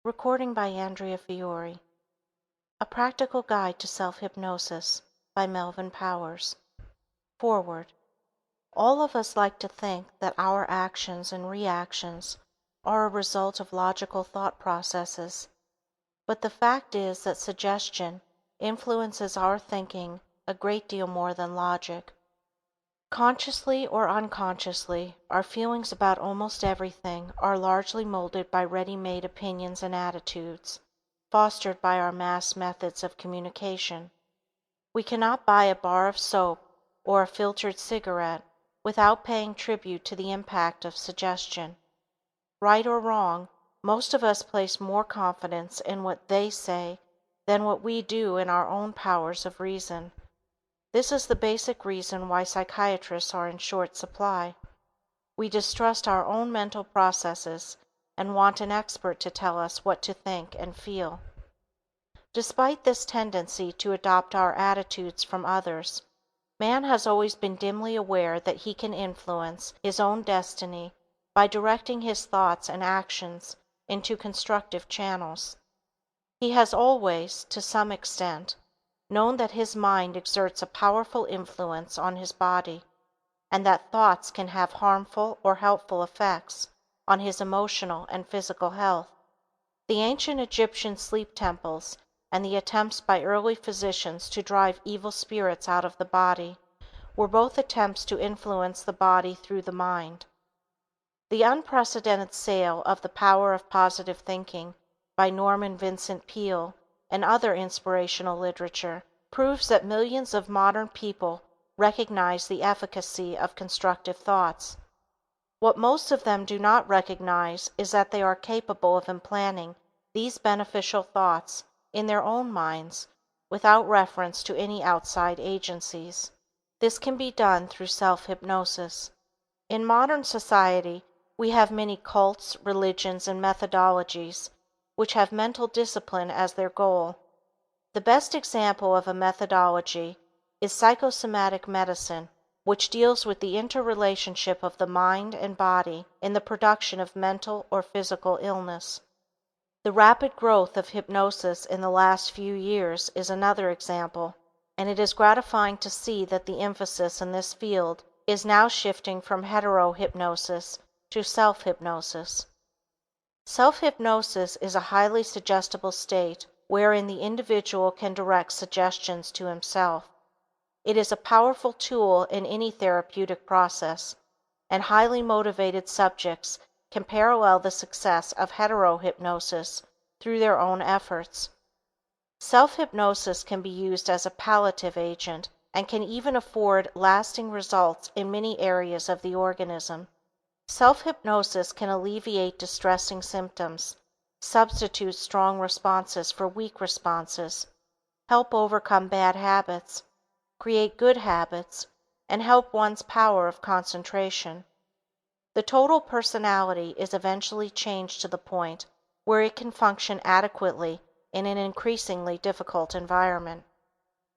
Recording by Andrea Fiore. A Practical Guide to Self-Hypnosis by Melvin Powers. Foreword. All of us like to think that our actions and reactions are a result of logical thought processes, but the fact is that suggestion influences our thinking a great deal more than logic. Consciously or unconsciously, our feelings about almost everything are largely molded by ready-made opinions and attitudes, fostered by our mass methods of communication. We cannot buy a bar of soap or a filtered cigarette without paying tribute to the impact of suggestion. Right or wrong, most of us place more confidence in what they say than what we do in our own powers of reason. This is the basic reason why psychiatrists are in short supply. We distrust our own mental processes and want an expert to tell us what to think and feel. Despite this tendency to adopt our attitudes from others, man has always been dimly aware that he can influence his own destiny by directing his thoughts and actions into constructive channels. He has always, to some extent, known that his mind exerts a powerful influence on his body, and that thoughts can have harmful or helpful effects on his emotional and physical health. The ancient Egyptian sleep temples and the attempts by early physicians to drive evil spirits out of the body were both attempts to influence the body through the mind. The unprecedented sale of The Power of Positive Thinking by Norman Vincent Peale and other inspirational literature proves that millions of modern people recognize the efficacy of constructive thoughts. What most of them do not recognize is that they are capable of implanting these beneficial thoughts in their own minds without reference to any outside agencies. This can be done through self-hypnosis. In modern society, we have many cults, religions, and methodologies which have mental discipline as their goal. The best example of a methodology is psychosomatic medicine, which deals with the interrelationship of the mind and body in the production of mental or physical illness. The rapid growth of hypnosis in the last few years is another example, and it is gratifying to see that the emphasis in this field is now shifting from hetero-hypnosis to self-hypnosis. Self-hypnosis is a highly suggestible state wherein the individual can direct suggestions to himself. It is a powerful tool in any therapeutic process, and highly motivated subjects can parallel the success of hetero-hypnosis through their own efforts. Self-hypnosis can be used as a palliative agent and can even afford lasting results in many areas of the organism. Self-hypnosis can alleviate distressing symptoms, substitute strong responses for weak responses, help overcome bad habits, create good habits, and help one's power of concentration. The total personality is eventually changed to the point where it can function adequately in an increasingly difficult environment.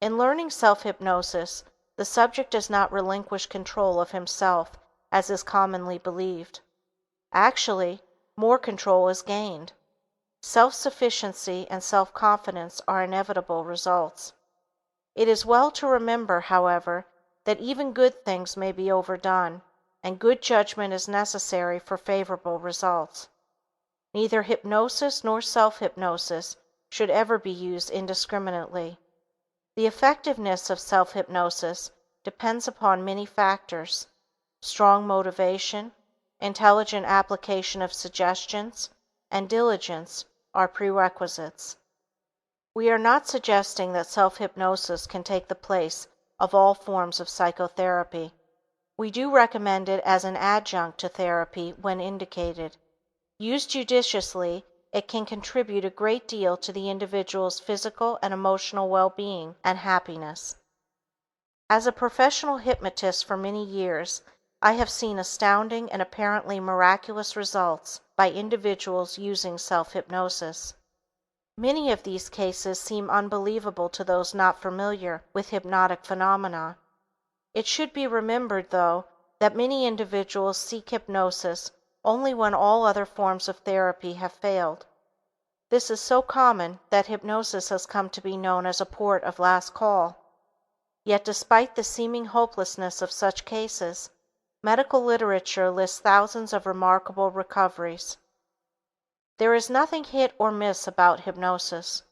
In learning self-hypnosis, the subject does not relinquish control of himself as is commonly believed. Actually, more control is gained. Self-sufficiency and self-confidence are inevitable results. It is well to remember, however, that even good things may be overdone, and good judgment is necessary for favorable results. Neither hypnosis nor self-hypnosis should ever be used indiscriminately. The effectiveness of self-hypnosis depends upon many factors. Strong motivation, intelligent application of suggestions, and diligence are prerequisites. We are not suggesting that self-hypnosis can take the place of all forms of psychotherapy. We do recommend it as an adjunct to therapy when indicated. Used judiciously, it can contribute a great deal to the individual's physical and emotional well-being and happiness. As a professional hypnotist for many years, I have seen astounding and apparently miraculous results by individuals using self-hypnosis. Many of these cases seem unbelievable to those not familiar with hypnotic phenomena. It should be remembered, though, that many individuals seek hypnosis only when all other forms of therapy have failed. This is so common that hypnosis has come to be known as a port of last call. Yet despite the seeming hopelessness of such cases, medical literature lists thousands of remarkable recoveries. There is nothing hit or miss about hypnosis.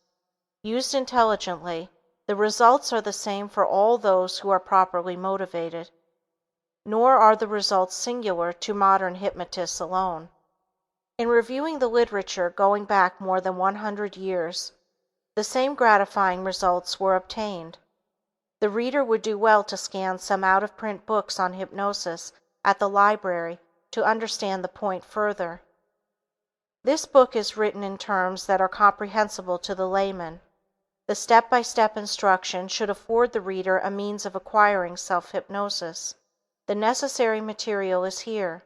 Used intelligently, the results are the same for all those who are properly motivated. Nor are the results singular to modern hypnotists alone. In reviewing the literature going back more than 100 years, the same gratifying results were obtained. The reader would do well to scan some out-of-print books on hypnosis at the library to understand the point further. This book is written in terms that are comprehensible to the layman. The step-by-step instruction should afford the reader a means of acquiring self-hypnosis. The necessary material is here.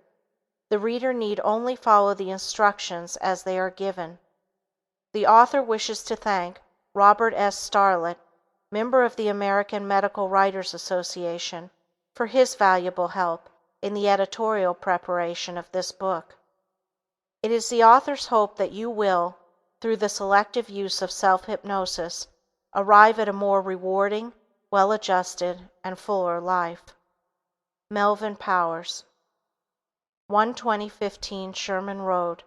The reader need only follow the instructions as they are given. The author wishes to thank Robert S. Starlett, member of the American Medical Writers Association, for his valuable help in the editorial preparation of this book. It is the author's hope that you will, through the selective use of self-hypnosis, arrive at a more rewarding, well-adjusted, and fuller life. Melvin Powers, 12015 Sherman Road,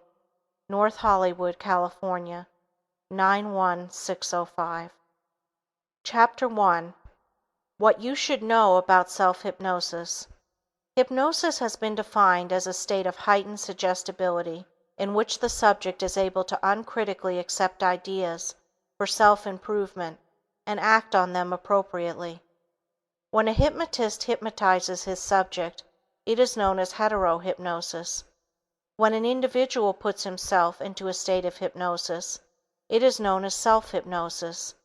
North Hollywood, California, 91605. Chapter 1. What You Should Know About Self-Hypnosis. Hypnosis has been defined as a state of heightened suggestibility in which the subject is able to uncritically accept ideas for self-improvement and act on them appropriately. When a hypnotist hypnotizes his subject, it is known as heterohypnosis. When an individual puts himself into a state of hypnosis, it is known as self-hypnosis.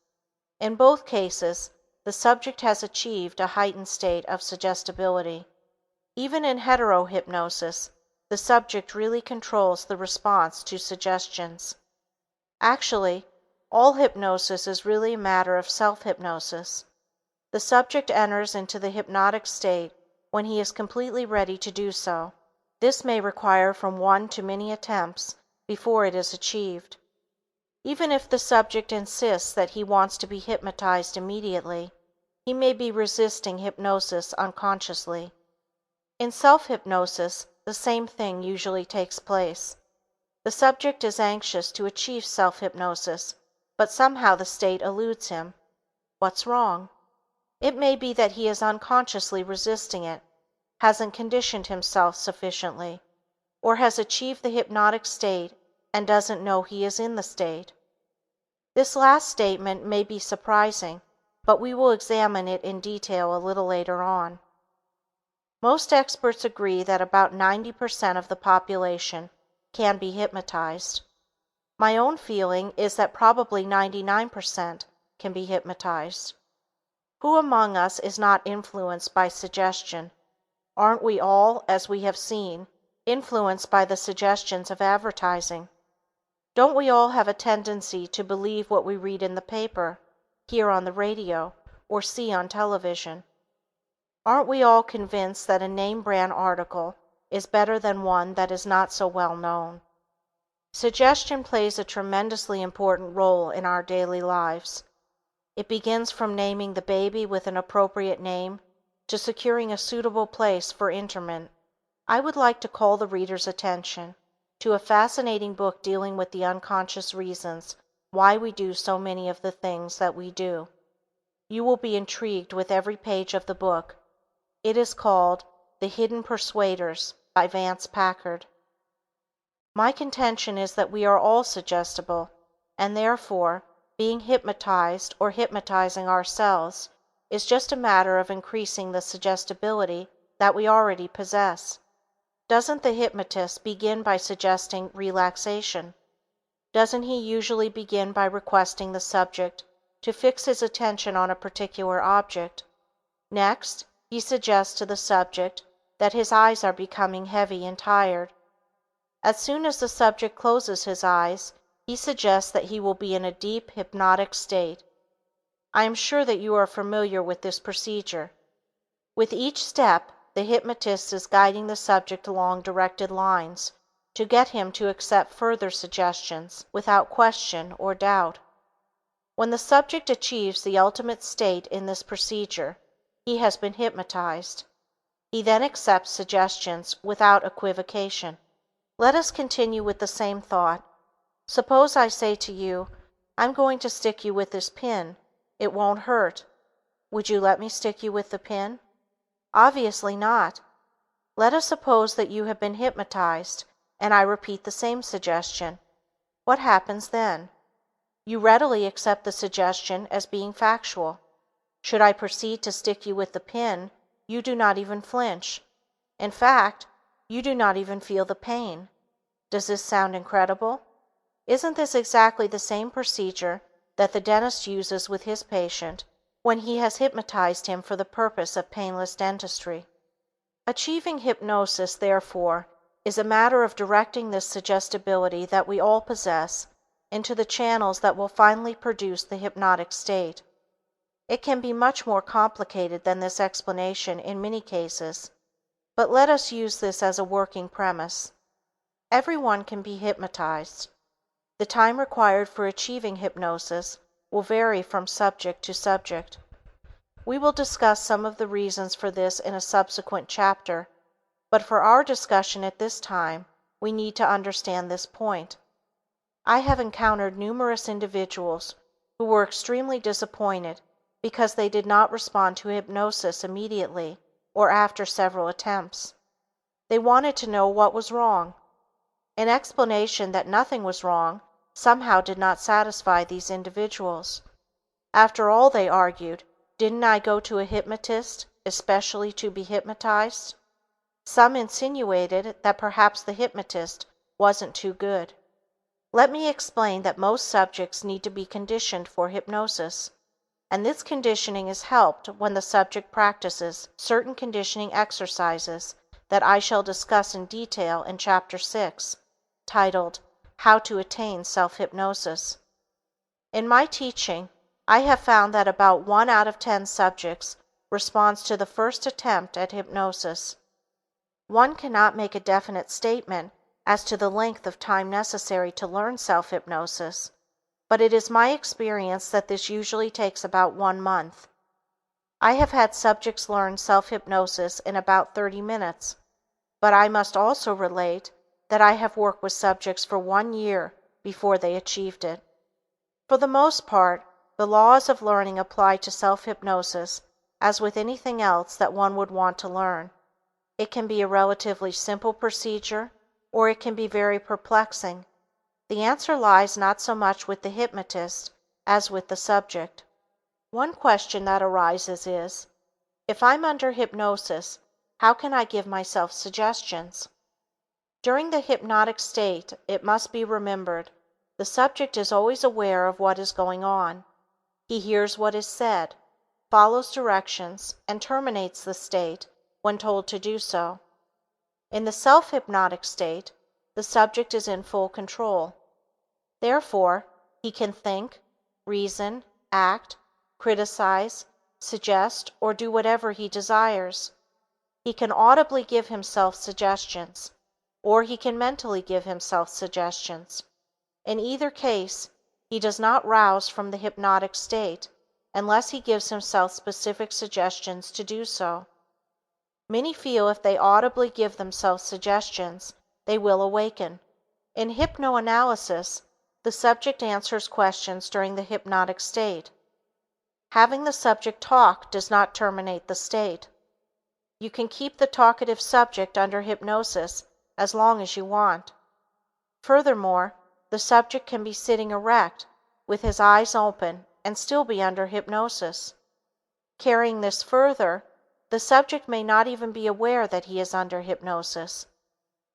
In both cases, the subject has achieved a heightened state of suggestibility. Even in heterohypnosis, the subject really controls the response to suggestions. Actually, all hypnosis is really a matter of self-hypnosis. The subject enters into the hypnotic state when he is completely ready to do so. This may require from one to many attempts before it is achieved. Even if the subject insists that he wants to be hypnotized immediately, he may be resisting hypnosis unconsciously. In self-hypnosis, the same thing usually takes place. The subject is anxious to achieve self-hypnosis, but somehow the state eludes him. What's wrong? It may be that he is unconsciously resisting it, hasn't conditioned himself sufficiently, or has achieved the hypnotic state and doesn't know he is in the state. This last statement may be surprising, but we will examine it in detail a little later on. Most experts agree that about 90% of the population can be hypnotized. My own feeling is that probably 99% can be hypnotized. Who among us is not influenced by suggestion? Aren't we all, as we have seen, influenced by the suggestions of advertising? Don't we all have a tendency to believe what we read in the paper, hear on the radio, or see on television? Aren't we all convinced that a name brand article is better than one that is not so well known? Suggestion plays a tremendously important role in our daily lives. It begins from naming the baby with an appropriate name to securing a suitable place for interment. I would like to call the reader's attention to a fascinating book dealing with the unconscious reasons why we do so many of the things that we do. You will be intrigued with every page of the book. It is called The Hidden Persuaders by Vance Packard. My contention is that we are all suggestible, and therefore, being hypnotized or hypnotizing ourselves is just a matter of increasing the suggestibility that we already possess. Doesn't the hypnotist begin by suggesting relaxation? Doesn't he usually begin by requesting the subject to fix his attention on a particular object? Next, he suggests to the subject that his eyes are becoming heavy and tired. As soon as the subject closes his eyes, he suggests that he will be in a deep hypnotic state. I am sure that you are familiar with this procedure. With each step, the hypnotist is guiding the subject along directed lines, to get him to accept further suggestions without question or doubt. When the subject achieves the ultimate state in this procedure, he has been hypnotized. He then accepts suggestions without equivocation. Let us continue with the same thought. Suppose I say to you, "I'm going to stick you with this pin. It won't hurt." Would you let me stick you with the pin? Obviously not. Let us suppose that you have been hypnotized, and I repeat the same suggestion. What happens then? You readily accept the suggestion as being factual. Should I proceed to stick you with the pin, you do not even flinch. In fact, you do not even feel the pain. Does this sound incredible? Isn't this exactly the same procedure that the dentist uses with his patient when he has hypnotized him for the purpose of painless dentistry? Achieving hypnosis, therefore, is a matter of directing this suggestibility that we all possess into the channels that will finally produce the hypnotic state. It can be much more complicated than this explanation in many cases, but let us use this as a working premise. Everyone can be hypnotized. The time required for achieving hypnosis will vary from subject to subject. We will discuss some of the reasons for this in a subsequent chapter, but for our discussion at this time, we need to understand this point. I have encountered numerous individuals who were extremely disappointed because they did not respond to hypnosis immediately or after several attempts. They wanted to know what was wrong. An explanation that nothing was wrong somehow did not satisfy these individuals. After all, they argued, didn't I go to a hypnotist especially to be hypnotized? Some insinuated that perhaps the hypnotist wasn't too good. Let me explain that most subjects need to be conditioned for hypnosis, and this conditioning is helped when the subject practices certain conditioning exercises that I shall discuss in detail in Chapter 6, titled, How to Attain Self-Hypnosis. In my teaching, I have found that about 1 out of 10 subjects responds to the first attempt at hypnosis. One cannot make a definite statement as to the length of time necessary to learn self-hypnosis, but it is my experience that this usually takes about 1 month. I have had subjects learn self-hypnosis in about 30 minutes, but I must also relate that I have worked with subjects for 1 year before they achieved it. For the most part, the laws of learning apply to self-hypnosis as with anything else that one would want to learn. It can be a relatively simple procedure, or it can be very perplexing. The answer lies not so much with the hypnotist as with the subject. One question that arises is, if I'm under hypnosis, how can I give myself suggestions? During the hypnotic state, it must be remembered, the subject is always aware of what is going on. He hears what is said, follows directions, and terminates the state when told to do so. In the self-hypnotic state, the subject is in full control. Therefore, he can think, reason, act, criticize, suggest, or do whatever he desires. He can audibly give himself suggestions, or he can mentally give himself suggestions. In either case, he does not rouse from the hypnotic state unless he gives himself specific suggestions to do so. Many feel if they audibly give themselves suggestions, they will awaken. In hypnoanalysis, the subject answers questions during the hypnotic state. Having the subject talk does not terminate the state. You can keep the talkative subject under hypnosis as long as you want. Furthermore, the subject can be sitting erect, with his eyes open, and still be under hypnosis. Carrying this further, the subject may not even be aware that he is under hypnosis.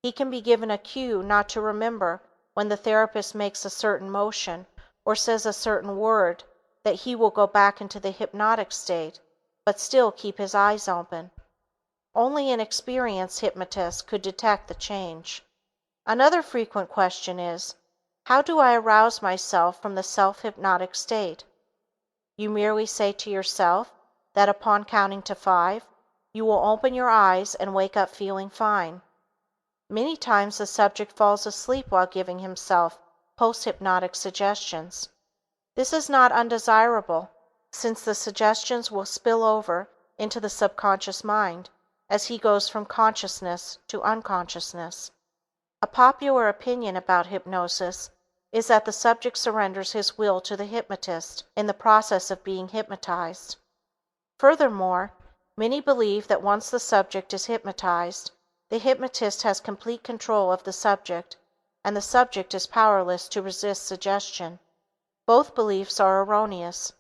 He can be given a cue not to remember when the therapist makes a certain motion or says a certain word that he will go back into the hypnotic state, but still keep his eyes open. Only an experienced hypnotist could detect the change. Another frequent question is, how do I arouse myself from the self-hypnotic state? You merely say to yourself that upon counting to 5, you will open your eyes and wake up feeling fine. Many times the subject falls asleep while giving himself post-hypnotic suggestions. This is not undesirable, since the suggestions will spill over into the subconscious mind as he goes from consciousness to unconsciousness. A popular opinion about hypnosis is that the subject surrenders his will to the hypnotist in the process of being hypnotized. Furthermore, many believe that once the subject is hypnotized, the hypnotist has complete control of the subject, and the subject is powerless to resist suggestion. Both beliefs are erroneous.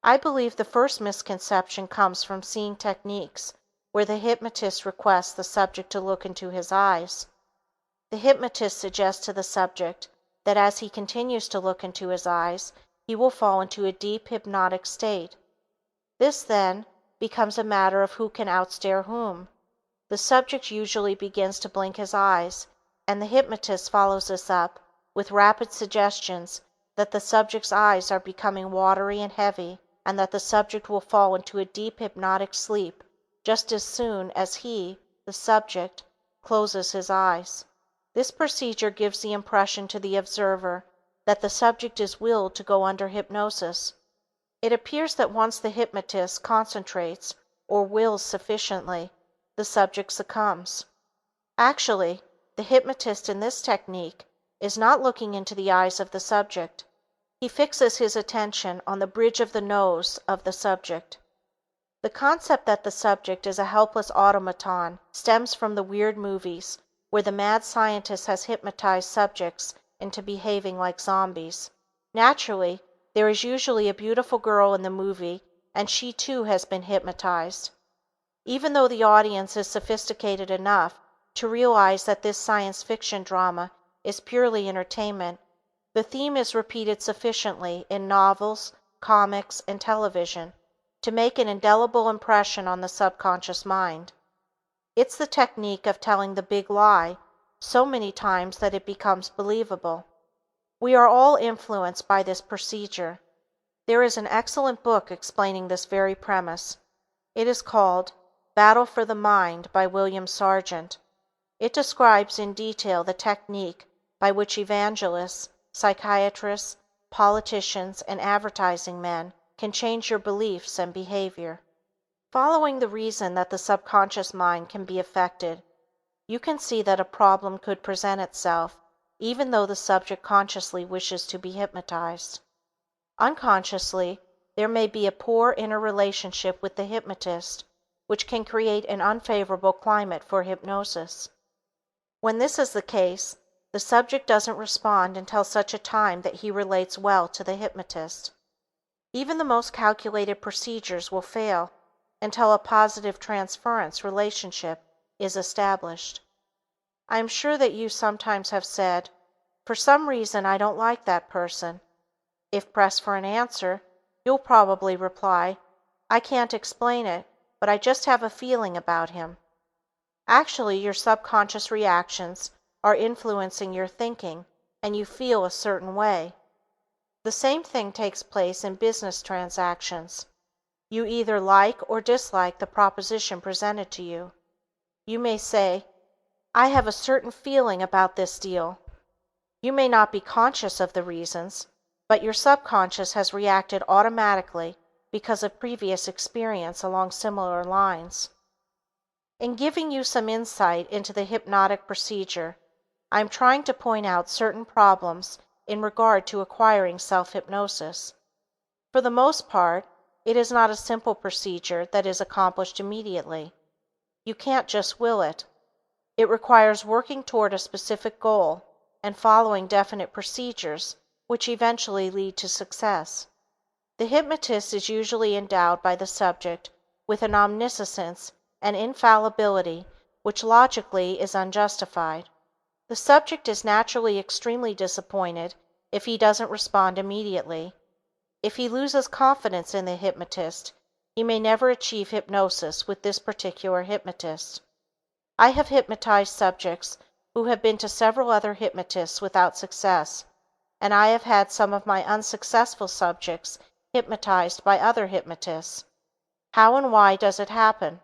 I believe the first misconception comes from seeing techniques where the hypnotist requests the subject to look into his eyes. The hypnotist suggests to the subject that as he continues to look into his eyes, he will fall into a deep hypnotic state. This, then, becomes a matter of who can outstare whom. The subject usually begins to blink his eyes, and the hypnotist follows this up with rapid suggestions that the subject's eyes are becoming watery and heavy, and that the subject will fall into a deep hypnotic sleep just as soon as he, the subject, closes his eyes. This procedure gives the impression to the observer that the subject is willed to go under hypnosis. It appears that once the hypnotist concentrates or wills sufficiently, the subject succumbs. Actually, the hypnotist in this technique is not looking into the eyes of the subject. He fixes his attention on the bridge of the nose of the subject. The concept that the subject is a helpless automaton stems from the weird movies where the mad scientist has hypnotized subjects into behaving like zombies. Naturally, there is usually a beautiful girl in the movie, and she too has been hypnotized. Even though the audience is sophisticated enough to realize that this science fiction drama is purely entertainment, the theme is repeated sufficiently in novels, comics, and television to make an indelible impression on the subconscious mind. It's the technique of telling the big lie so many times that it becomes believable. We are all influenced by this procedure. There is an excellent book explaining this very premise. It is called Battle for the Mind by William Sargent. It describes in detail the technique by which evangelists, psychiatrists, politicians, and advertising men can change your beliefs and behavior. Following the reason that the subconscious mind can be affected, you can see that a problem could present itself even though the subject consciously wishes to be hypnotized. Unconsciously, there may be a poor inner relationship with the hypnotist, which can create an unfavorable climate for hypnosis. When this is the case, the subject doesn't respond until such a time that he relates well to the hypnotist. Even the most calculated procedures will fail until a positive transference relationship is established. I am sure that you sometimes have said, "For some reason I don't like that person." If pressed for an answer, you'll probably reply, "I can't explain it, but I just have a feeling about him." Actually, your subconscious reactions are influencing your thinking, and you feel a certain way. The same thing takes place in business transactions. You either like or dislike the proposition presented to you. You may say, "I have a certain feeling about this deal." You may not be conscious of the reasons, but your subconscious has reacted automatically because of previous experience along similar lines. In giving you some insight into the hypnotic procedure, I am trying to point out certain problems in regard to acquiring self-hypnosis. For the most part, it is not a simple procedure that is accomplished immediately. You can't just will it. It requires working toward a specific goal and following definite procedures which eventually lead to success. The hypnotist is usually endowed by the subject with an omniscience and infallibility which logically is unjustified. The subject is naturally extremely disappointed if he doesn't respond immediately. If he loses confidence in the hypnotist, he may never achieve hypnosis with this particular hypnotist. I have hypnotized subjects who have been to several other hypnotists without success, and I have had some of my unsuccessful subjects hypnotized by other hypnotists. How and why does it happen?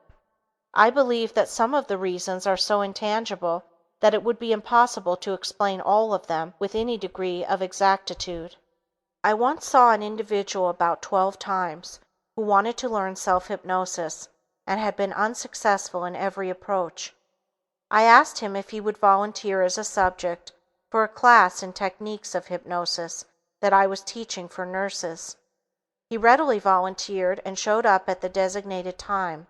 I believe that some of the reasons are so intangible that it would be impossible to explain all of them with any degree of exactitude. I once saw an individual about 12 times who wanted to learn self-hypnosis and had been unsuccessful in every approach. I asked him if he would volunteer as a subject for a class in techniques of hypnosis that I was teaching for nurses. He readily volunteered and showed up at the designated time.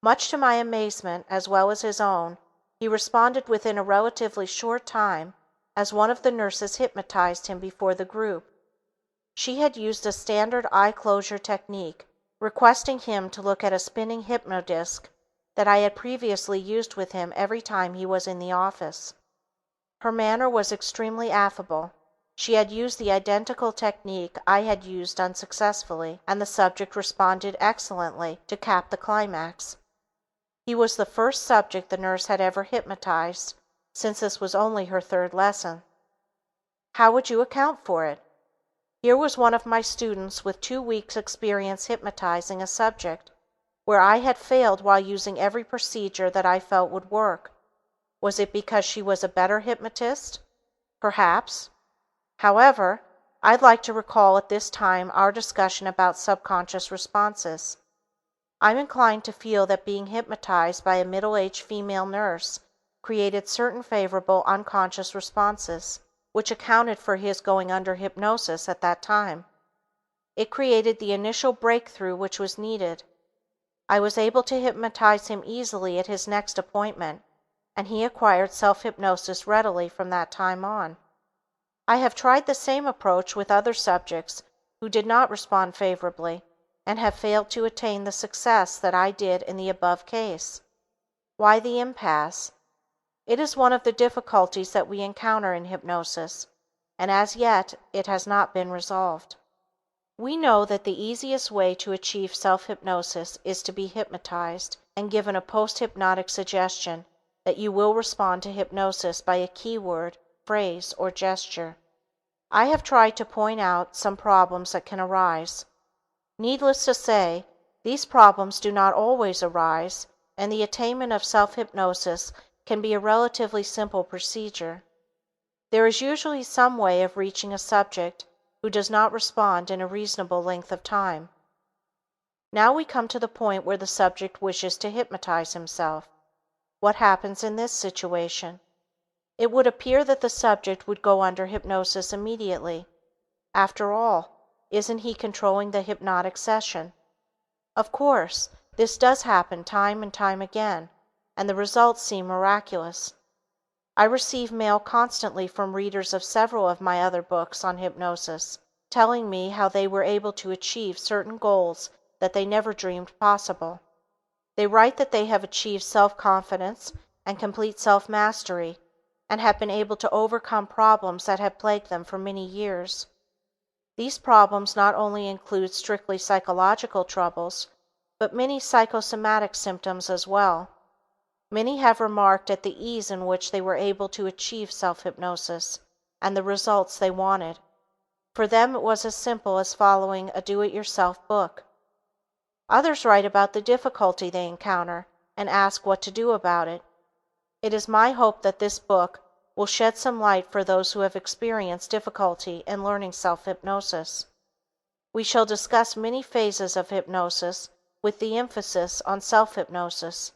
Much to my amazement, as well as his own, he responded within a relatively short time, as one of the nurses hypnotized him before the group. She had used a standard eye closure technique, requesting him to look at a spinning hypnodisc that I had previously used with him every time he was in the office. Her manner was extremely affable. She had used the identical technique I had used unsuccessfully, and the subject responded excellently to cap the climax. He was the first subject the nurse had ever hypnotized, since this was only her third lesson. How would you account for it? Here was one of my students with 2 weeks' experience hypnotizing a subject, where I had failed while using every procedure that I felt would work. Was it because she was a better hypnotist? Perhaps. However, I'd like to recall at this time our discussion about subconscious responses. I'm inclined to feel that being hypnotized by a middle-aged female nurse created certain favorable unconscious responses, which accounted for his going under hypnosis at that time. It created the initial breakthrough which was needed. I was able to hypnotize him easily at his next appointment, and he acquired self-hypnosis readily from that time on. I have tried the same approach with other subjects who did not respond favorably, and have failed to attain the success that I did in the above case. Why the impasse? It is one of the difficulties that we encounter in hypnosis, and as yet it has not been resolved. We know that the easiest way to achieve self-hypnosis is to be hypnotized and given a post-hypnotic suggestion that you will respond to hypnosis by a keyword, phrase, or gesture. I have tried to point out some problems that can arise. Needless to say, these problems do not always arise, and the attainment of self-hypnosis can be a relatively simple procedure. There is usually some way of reaching a subject who does not respond in a reasonable length of time. Now we come to the point where the subject wishes to hypnotize himself. What happens in this situation? It would appear that the subject would go under hypnosis immediately. After all, isn't he controlling the hypnotic session? Of course, this does happen time and time again, and the results seem miraculous. I receive mail constantly from readers of several of my other books on hypnosis, telling me how they were able to achieve certain goals that they never dreamed possible. They write that they have achieved self-confidence and complete self-mastery, and have been able to overcome problems that had plagued them for many years. These problems not only include strictly psychological troubles, but many psychosomatic symptoms as well. Many have remarked at the ease in which they were able to achieve self-hypnosis, and the results they wanted. For them it was as simple as following a do-it-yourself book. Others write about the difficulty they encounter and ask what to do about it. It is my hope that this book will shed some light for those who have experienced difficulty in learning self-hypnosis. We shall discuss many phases of hypnosis with the emphasis on self-hypnosis.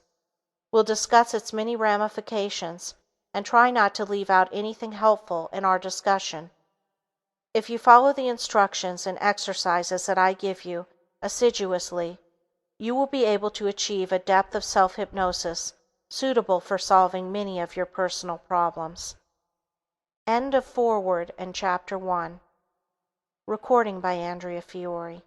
We'll discuss its many ramifications and try not to leave out anything helpful in our discussion. If you follow the instructions and exercises that I give you assiduously, you will be able to achieve a depth of self-hypnosis suitable for solving many of your personal problems. End of foreword and chapter 1. Recording by Andrea Fiore.